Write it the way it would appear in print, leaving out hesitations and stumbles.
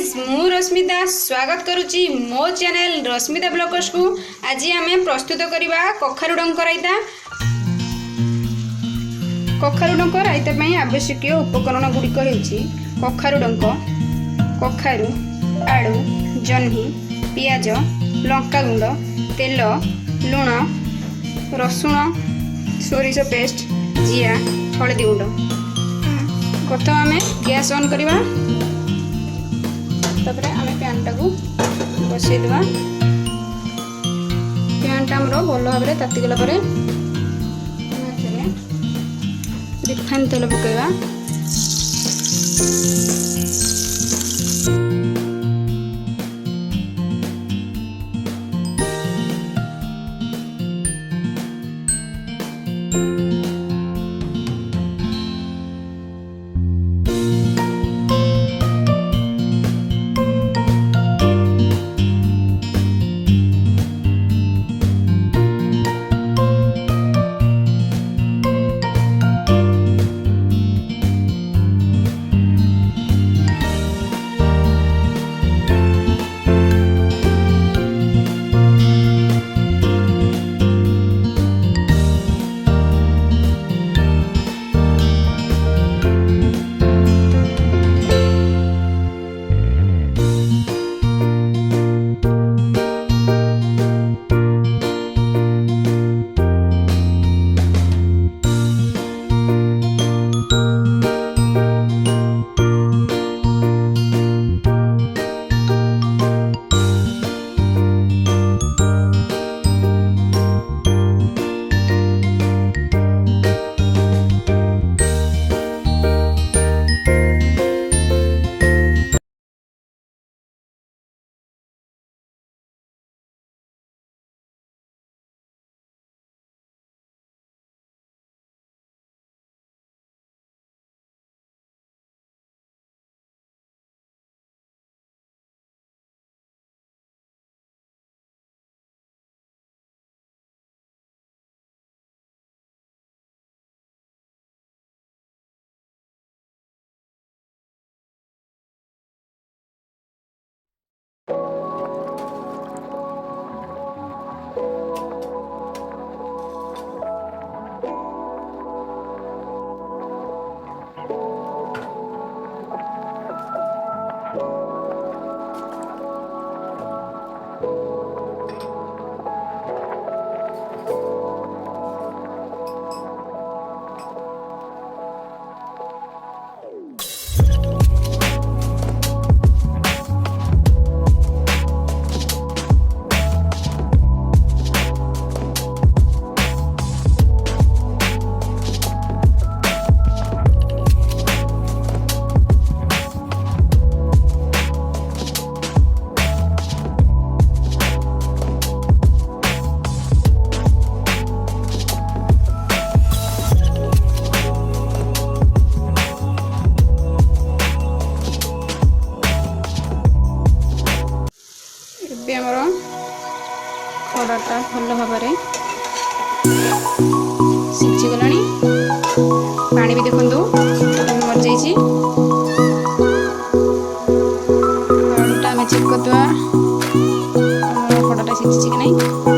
Guys मु रश्मिता स्वागत करुच्ची मो चैनल रश्मिता ब्लॉगर्स को। आज आम प्रस्तुत करवा कखारु डंक रायता। कखारु डंक रायता आवश्यक उपकरण गुड़िक होउछि कखारु डंक, कखारु, आलू, जह्नी, पियाज, लंका गुंड, तेल, लुण, रसुण, सोरिष पेस्ट, जीरा, हलदी गुंड। प्रथम आम गैस ऑन करवा, तापर आम पैन टाकू बसईदे। पैन टा भल भाव में तातीगला रिफाइन तेल पकईवा। खड़ाटा भल भाव सीझीगला। पानी भी देखु मरजाई। आलूटा आम चेक करदे खड़ाटा सीझी कि नहीं।